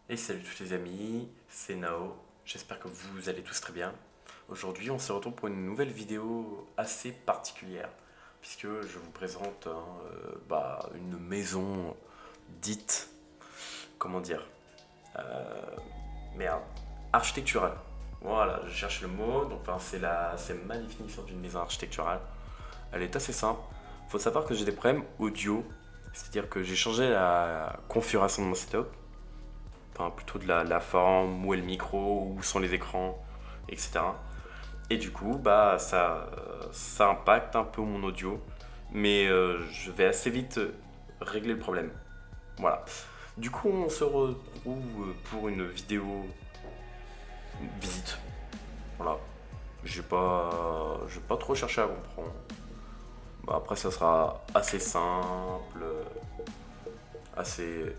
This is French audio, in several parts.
Et salut tous les amis, c'est Nao, j'espère que vous allez tous très bien. Aujourd'hui on se retrouve pour une nouvelle vidéo assez particulière, puisque je vous présente une maison dite, comment dire, euh, merde, architecturale. Voilà, je cherche le mot, donc c'est ma définition d'une maison architecturale. Elle est assez simple, faut savoir que j'ai des problèmes audio, c'est-à-dire que j'ai changé la configuration de mon setup, enfin plutôt de la forme, où est le micro, où sont les écrans, etc. Et du coup, ça impacte un peu mon audio, mais je vais assez vite régler le problème. Voilà. Du coup, on se retrouve pour une vidéo visite. Voilà. J'ai pas trop cherché à comprendre. Bah, après, ça sera assez simple, assez,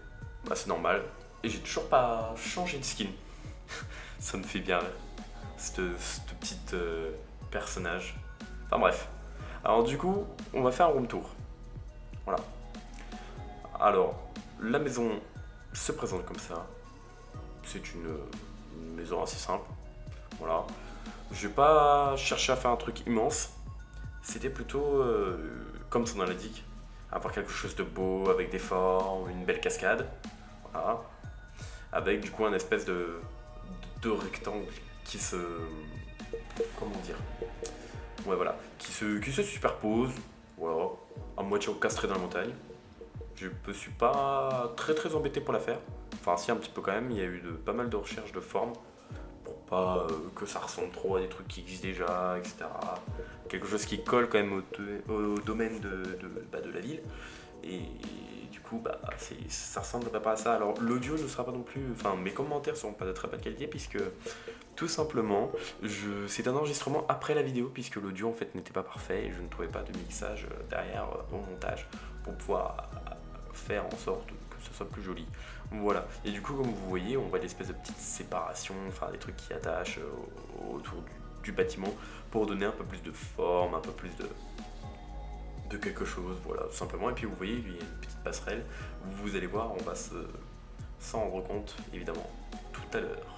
assez normal. Et j'ai toujours pas changé de skin. Ça me fait bien rire. Cette petite personnage. Enfin bref. Alors du coup, on va faire un room tour. Voilà. Alors, la maison se présente comme ça. C'est une maison assez simple. Voilà. Je vais pas chercher à faire un truc immense. C'était plutôt, comme son nom l'indique, avoir quelque chose de beau, avec des formes, une belle cascade. Voilà. Avec du coup un espèce de rectangle qui se... Comment dire, ouais, voilà, qui se superposent, voilà, à moitié encastré dans la montagne. Je ne me suis pas très embêté pour la faire. Enfin, si, un petit peu quand même. Il y a eu pas mal de recherches de formes pour pas que ça ressemble trop à des trucs qui existent déjà, etc. Quelque chose qui colle quand même au domaine de la ville. Et du coup, ça ressemble pas à ça. Alors, l'audio ne sera pas non plus. Enfin, mes commentaires seront pas de très bonne qualité puisque tout simplement, c'est un enregistrement après la vidéo puisque l'audio en fait n'était pas parfait et je ne trouvais pas de mixage derrière au montage pour pouvoir faire en sorte que ce soit plus joli. Voilà. Et du coup, comme vous voyez, on voit des espèces de petites séparations, enfin des trucs qui attachent autour du bâtiment pour donner un peu plus de forme, un peu plus de quelque chose, voilà, tout simplement. Et puis vous voyez, il y a une petite passerelle. Vous allez voir, on va s'en rendre compte évidemment tout à l'heure.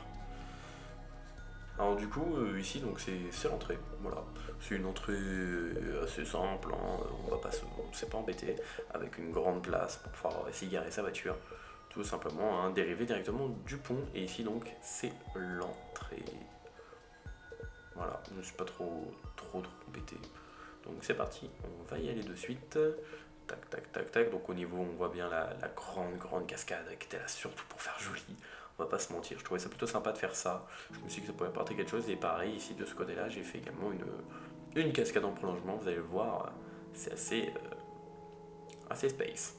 Alors du coup, ici, donc c'est l'entrée, voilà. C'est une entrée assez simple, hein. On s'est pas embêté, avec une grande place pour pouvoir essayer de garer sa voiture. Tout simplement, hein, dérivé directement du pont. Et ici, donc, c'est l'entrée. Voilà, je ne suis pas trop embêté. Donc c'est parti, on va y aller de suite. Tac, tac, tac, tac. Donc au niveau, on voit bien la grande cascade qui était là surtout pour faire joli. On va pas se mentir, je trouvais ça plutôt sympa de faire ça. Je me suis dit que ça pourrait apporter quelque chose. Et pareil, ici de ce côté-là, j'ai fait également une cascade en prolongement. Vous allez le voir, c'est assez space.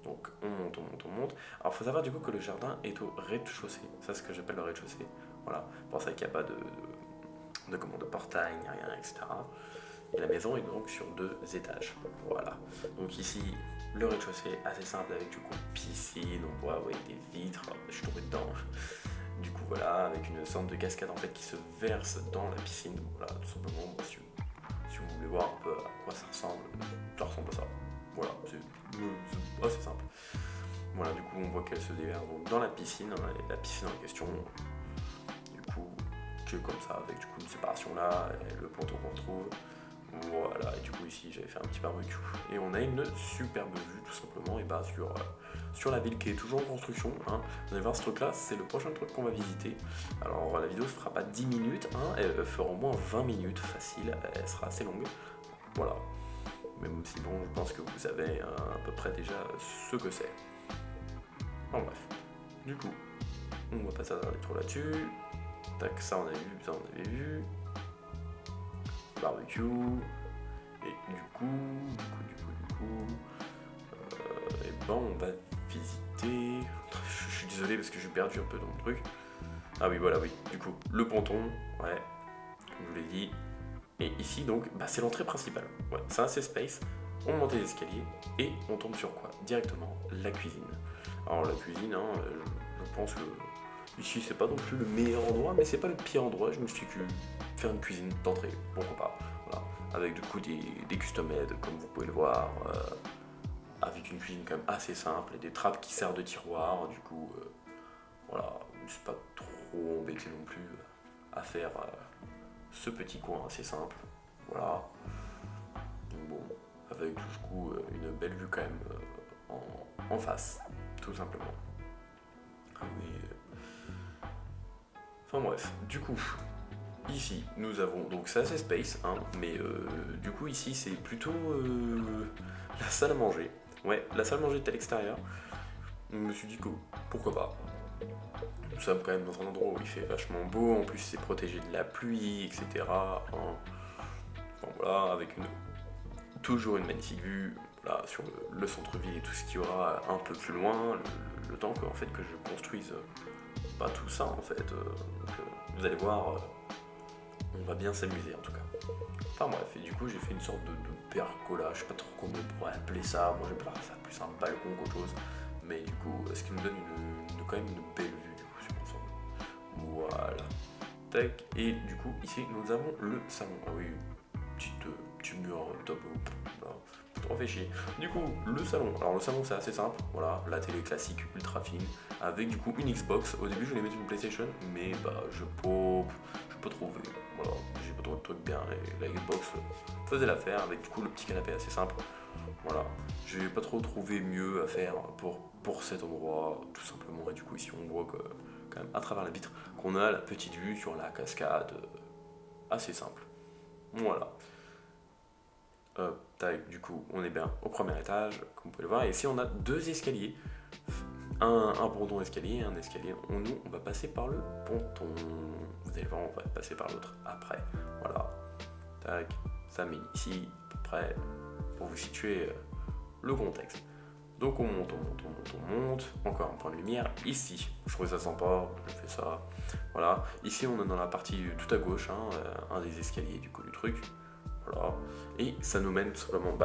Donc on monte, on monte, on monte. Alors il faut savoir du coup que le jardin est au rez-de-chaussée. Ça, c'est ce que j'appelle le rez-de-chaussée. Voilà, pour ça qu'il n'y a pas de portail, ni rien, etc. Et la maison est donc sur 2 étages. Voilà. Donc ici, le rez-de-chaussée assez simple avec du coup piscine, on voit ouais, des vitres, je suis tombé dedans. Du coup voilà, avec une sorte de cascade en fait qui se verse dans la piscine. Voilà, tout simplement, si vous voulez voir un peu à quoi ça ressemble à ça. Voilà, c'est assez simple. Voilà, du coup on voit qu'elle se déverse donc dans la piscine, hein, la piscine en question. Du coup, que comme ça, avec du coup une séparation là, et le ponton qu'on retrouve. Voilà, et du coup ici j'avais fait un petit barbecue. Et on a une superbe vue tout simplement et sur la ville qui est toujours en construction. Hein. Vous allez voir ce truc là, c'est le prochain truc qu'on va visiter. Alors la vidéo ne fera pas 10 minutes, hein, elle fera au moins 20 minutes facile, elle sera assez longue. Voilà. Même si bon, je pense que vous savez à peu près déjà ce que c'est. En bref. Du coup, on va pas s'attarder trop là-dessus. Tac, ça on avait vu, ça on avait vu. Barbecue. Et du coup, et ben on va visiter. Je suis désolé parce que j'ai perdu un peu dans mon truc. Ah oui, voilà, oui. Du coup, le ponton, ouais, comme je vous l'ai dit. Et ici, donc, c'est l'entrée principale. Ouais, c'est assez space. On monte les escaliers et on tombe sur quoi? Directement, la cuisine. Alors, la cuisine, hein, je pense que ici, c'est pas non plus le meilleur endroit, mais c'est pas le pire endroit. Je me suis dit que faire une cuisine d'entrée, pourquoi pas. Voilà. Avec du coup des custom made, comme vous pouvez le voir. Avec une cuisine quand même assez simple et des trappes qui servent de tiroir. Du coup, Voilà, je ne suis pas trop embêté non plus à faire ce petit coin assez simple. Voilà. Donc bon, avec du coup une belle vue quand même en face, tout simplement. Ah oui. Enfin bref, du coup, ici nous avons, donc c'est assez space, hein, mais du coup ici c'est plutôt la salle à manger. Ouais, la salle à manger est à l'extérieur. Je me suis dit que pourquoi pas. Nous sommes quand même dans un endroit où il fait vachement beau, en plus c'est protégé de la pluie, etc. Hein. Enfin, voilà, avec toujours une magnifique vue là, sur le centre-ville et tout ce qu'il y aura un peu plus loin, le temps que, en fait, que je construise pas tout ça en fait. Vous allez voir, on va bien s'amuser en tout cas. Enfin bref, et du coup j'ai fait une sorte de pergola, je sais pas trop comment on pourrait appeler ça, moi j'appellerais ça plus un balcon qu'autre chose, mais du coup ce qui me donne quand même une belle vue du coup sur l'ensemble. Voilà. Tac, et du coup ici nous avons le salon. Ah oui, petit mur top, trop fait chier. Du coup le salon, alors le salon c'est assez simple, voilà, la télé classique ultra fine, avec du coup une Xbox. Au début je voulais mettre une PlayStation, mais bah je peux trouver, voilà, j'ai pas trouvé de trucs bien, et la Xbox faisait l'affaire avec du coup le petit canapé assez simple. Voilà, j'ai pas trop trouvé mieux à faire pour cet endroit, tout simplement. Et du coup ici on voit que quand même à travers la vitre qu'on a la petite vue sur la cascade, assez simple. Voilà. Tac, du coup on est bien au premier étage, comme vous pouvez le voir, et ici on a deux escaliers. Un ponton escalier et un escalier. Nous, on va passer par le ponton. Vous allez voir, on va passer par l'autre après. Voilà. Tac. Ça met ici, à peu près, pour vous situer le contexte. Donc on monte, on monte. Encore un point de lumière. Ici, je trouve ça sympa. Je fais ça. Voilà. Ici, on est dans la partie tout à gauche, hein, un des escaliers du coup du truc. Voilà. Et ça nous mène tout simplement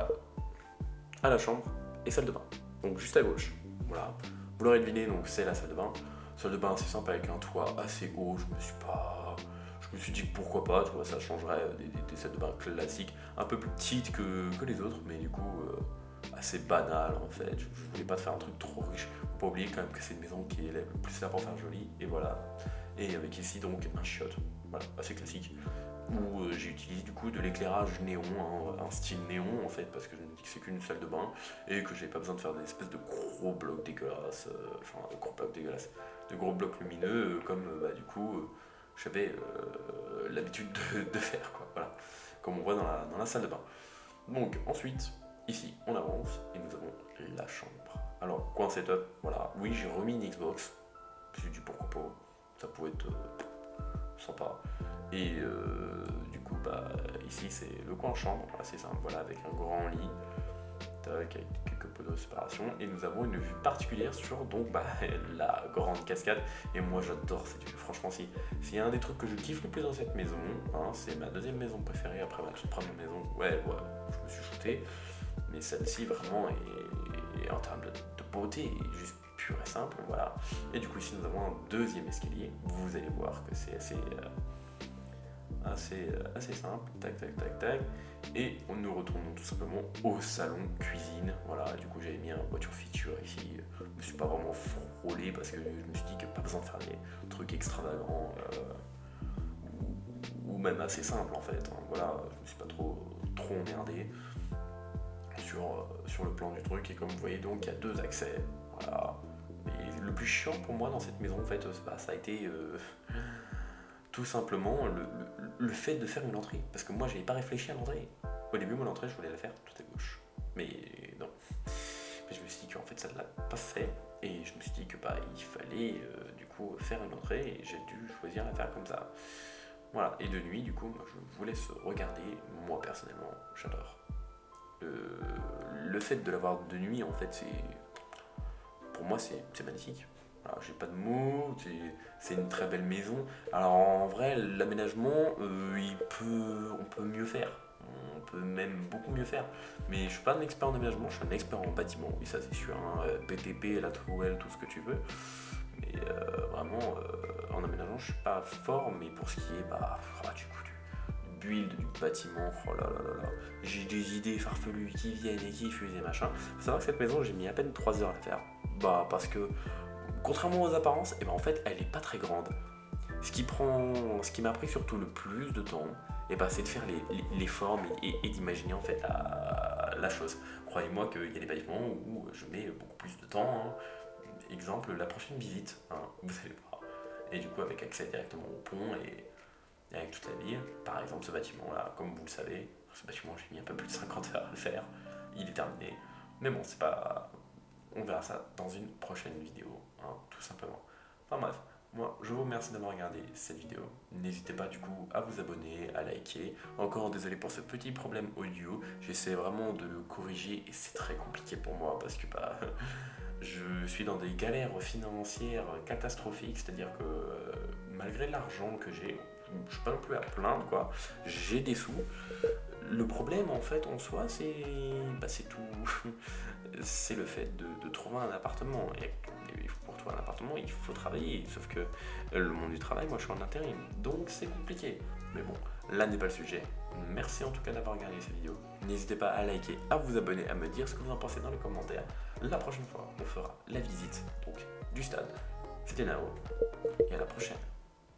à la chambre et salle de bain. Donc juste à gauche. Voilà. Vous l'aurez deviné, donc c'est la salle de bain. Salle de bain assez simple avec un toit assez haut. Je me suis dit que pourquoi pas, tu vois, ça changerait des salles de bain classiques, un peu plus petites que les autres, mais du coup assez banales en fait. Je voulais pas te faire un truc trop riche. Faut pas oublier quand même que c'est une maison qui est plus là pour faire joli, et voilà. Et avec ici donc un chiotte, voilà, assez classique, où j'ai utilisé du coup de l'éclairage néon, hein, un style néon en fait, parce que je me dis que c'est qu'une salle de bain et que j'ai pas besoin de faire des espèces de gros blocs dégueulasses, de gros blocs lumineux comme du coup j'avais l'habitude de faire, quoi, voilà, comme on voit dans la salle de bain. Donc ensuite, ici on avance et nous avons la chambre. Alors, coin setup, voilà, oui j'ai remis une Xbox, je me suis dit pourquoi pas, ça pouvait être sympa. Et du coup, ici c'est le coin chambre, assez simple, voilà, avec un grand lit, avec quelques pots de séparation. Et nous avons une vue particulière sur donc la grande cascade. Et moi j'adore cette vue, franchement, s'il y a un des trucs que je kiffe le plus dans cette maison, hein, c'est ma deuxième maison préférée après ma toute première maison. Ouais, je me suis shooté, mais celle-ci vraiment est en termes de beauté, est juste pure et simple, voilà. Et du coup ici nous avons un deuxième escalier, vous allez voir que c'est assez simple, tac, et nous retournons tout simplement au salon cuisine. Voilà, du coup j'avais mis un voiture feature ici, je me suis pas vraiment frôlé parce que je me suis dit que pas besoin de faire des trucs extravagants ou même assez simples en fait, hein. Voilà, je me suis pas trop emmerdé sur le plan du truc, et comme vous voyez donc il y a deux accès, voilà. Et le plus chiant pour moi dans cette maison en fait, ça a été tout simplement le fait de faire une entrée, parce que moi j'avais pas réfléchi à l'entrée. Au début, mon entrée je voulais la faire tout à gauche, mais non. Mais je me suis dit qu'en fait ça ne l'a pas fait, et je me suis dit que il fallait du coup faire une entrée, et j'ai dû choisir la faire comme ça. Voilà, et de nuit du coup moi, je vous laisse regarder. Moi personnellement j'adore. Le fait de l'avoir de nuit en fait, pour moi c'est magnifique. Alors, j'ai pas de mots, c'est une très belle maison. Alors en vrai, l'aménagement, on peut mieux faire. On peut même beaucoup mieux faire. Mais je suis pas un expert en aménagement, je suis un expert en bâtiment. Et ça c'est sûr, hein, BTP, la trouelle, tout ce que tu veux. Mais vraiment, en aménagement, je suis pas fort. Mais pour ce qui est du coup, du build du bâtiment, oh là là là là, j'ai des idées farfelues qui viennent et qui fusent et machin. Faut savoir que cette maison, j'ai mis à peine 3 heures à la faire. Parce que contrairement aux apparences, et ben en fait elle est pas très grande. Ce qui m'a pris surtout le plus de temps, et ben, c'est de faire les formes et d'imaginer en fait la chose. Croyez-moi qu'il y a des bâtiments où je mets beaucoup plus de temps, hein. Exemple, la prochaine visite, hein, vous allez voir. Et du coup avec accès directement au pont et avec toute la ville. Par exemple ce bâtiment là, comme vous le savez, ce bâtiment j'ai mis un peu plus de 50 heures à le faire, il est terminé. Mais bon, c'est pas... On verra ça dans une prochaine vidéo, hein, tout simplement. Enfin bref, moi je vous remercie d'avoir regardé cette vidéo. N'hésitez pas du coup à vous abonner, à liker. Encore désolé pour ce petit problème audio. J'essaie vraiment de le corriger et c'est très compliqué pour moi parce que bah, je suis dans des galères financières catastrophiques. C'est-à-dire que malgré l'argent que j'ai, je suis pas non plus à plaindre quoi. J'ai des sous. Le problème en fait en soi c'est tout. C'est le fait de trouver un appartement. Et pour trouver un appartement, il faut travailler. Sauf que le monde du travail, moi je suis en intérim. Donc c'est compliqué. Mais bon, là n'est pas le sujet. Merci en tout cas d'avoir regardé cette vidéo. N'hésitez pas à liker, à vous abonner, à me dire ce que vous en pensez dans les commentaires. La prochaine fois, on fera la visite donc, du stade. C'était Nao. Et à la prochaine.